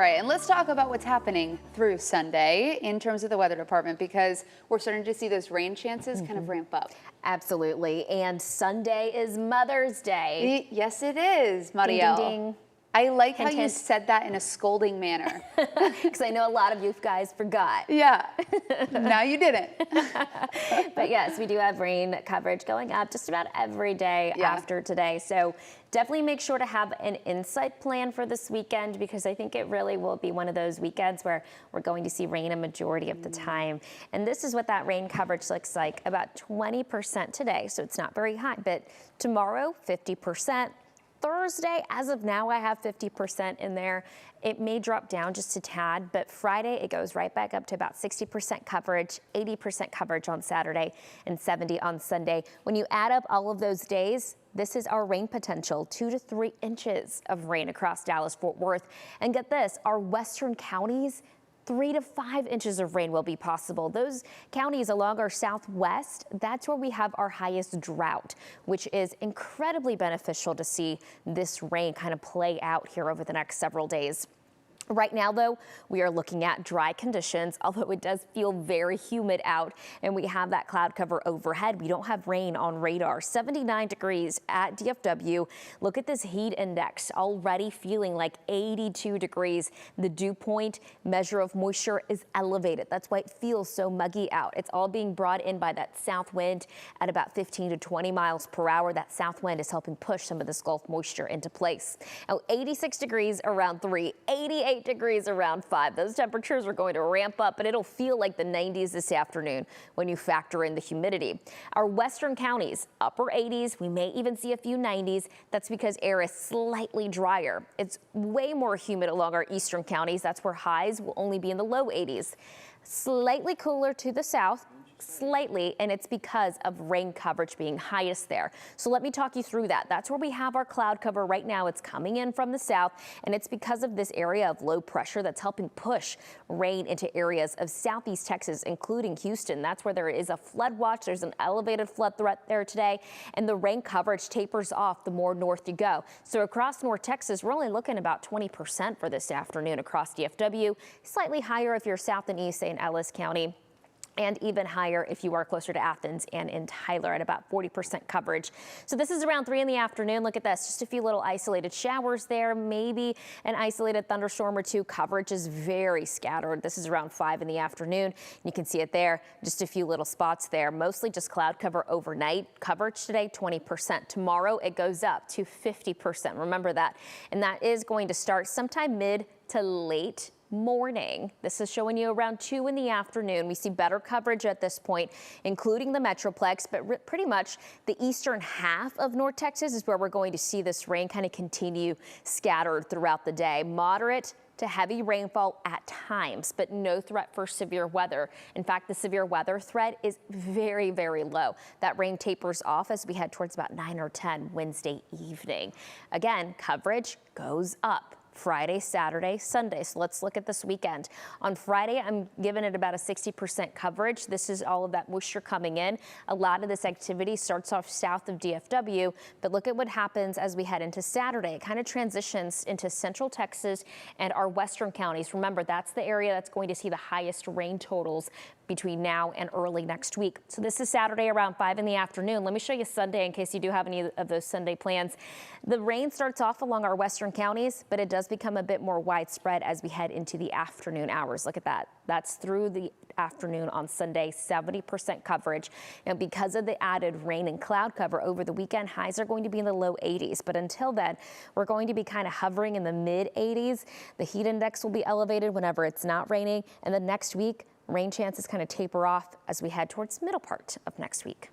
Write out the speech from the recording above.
All right, and let's talk about what's happening through Sunday in terms of the weather department, because we're starting to see those rain chances kind of ramp up. Absolutely. And Sunday is Mother's Day. Yes, it is, Marielle. Ding, ding, ding. I like how Hint, you hint. said that in a scolding manner. Because I know a lot of you guys forgot. Yeah, now you didn't. But yes, we do have rain coverage going up just about every day after today. So definitely make sure to have an insight plan for this weekend, because I think it really will be one of those weekends where we're going to see rain a majority of the time. And this is what that rain coverage looks like, about 20% today. So it's not very high, but tomorrow, 50%. Thursday, as of now, I have 50% in there. It may drop down just a tad, but Friday, it goes right back up to about 60% coverage, 80% coverage on Saturday, and 70 on Sunday. When you add up all of those days, this is our rain potential, 2 to 3 inches of rain across Dallas-Fort Worth. And get this, our western counties, 3 to 5 inches of rain will be possible. Those counties along our southwest, that's where we have our highest drought, which is incredibly beneficial to see this rain kind of play out here over the next several days. Right now, though, we are looking at dry conditions, although it does feel very humid out, and we have that cloud cover overhead. We don't have rain on radar. 79 degrees at DFW. Look at this heat index, already feeling like 82 degrees. The dew point measure of moisture is elevated. That's why it feels so muggy out. It's all being brought in by that south wind at about 15 to 20 miles per hour. That south wind is helping push some of this Gulf moisture into place. Now, 86 degrees around 3, 88 degrees around 5. Those temperatures are going to ramp up, but it'll feel like the 90s this afternoon when you factor in the humidity. Our western counties, upper 80s. We may even see a few 90s. That's because air is slightly drier. It's way more humid along our eastern counties. That's where highs will only be in the low 80s. Slightly cooler to the south. Slightly, and it's because of rain coverage being highest there. So let me talk you through that. That's where we have our cloud cover right now. It's coming in from the south, and it's because of this area of low pressure that's helping push rain into areas of southeast Texas, including Houston. That's where there is a flood watch. There's an elevated flood threat there today, and the rain coverage tapers off the more north you go. So across North Texas, we're only looking about 20% for this afternoon across DFW, slightly higher if you're south and east, say in Ellis County, and even higher if you are closer to Athens and in Tyler at about 40% coverage. So this is around 3 in the afternoon. Look at this, just a few little isolated showers there, maybe an isolated thunderstorm or two. Coverage is very scattered. This is around 5 in the afternoon. You can see it there, just a few little spots there, mostly just cloud cover overnight. Coverage today, 20%. Tomorrow it goes up to 50%. Remember that. And that is going to start sometime mid to late morning. This is showing you around 2 in the afternoon. We see better coverage at this point, including the Metroplex, but pretty much the eastern half of North Texas is where we're going to see this rain kind of continue scattered throughout the day. Moderate to heavy rainfall at times, but no threat for severe weather. In fact, the severe weather threat is very, very low. That rain tapers off as we head towards about 9 or 10 Wednesday evening. Again, coverage goes up Friday, Saturday, Sunday. So let's look at this weekend. On Friday, I'm giving it about a 60% coverage. This is all of that moisture coming in. A lot of this activity starts off south of DFW, but look at what happens as we head into Saturday. It kind of transitions into central Texas and our western counties. Remember, that's the area that's going to see the highest rain totals between now and early next week. So this is Saturday around 5 in the afternoon. Let me show you Sunday in case you do have any of those Sunday plans. The rain starts off along our western counties, but it does become a bit more widespread as we head into the afternoon hours. Look at that. That's through the afternoon on Sunday, 70% coverage. And because of the added rain and cloud cover over the weekend, highs are going to be in the low 80s. But until then, we're going to be kind of hovering in the mid 80s. The heat index will be elevated whenever it's not raining. And then next week, rain chances kind of taper off as we head towards middle part of next week.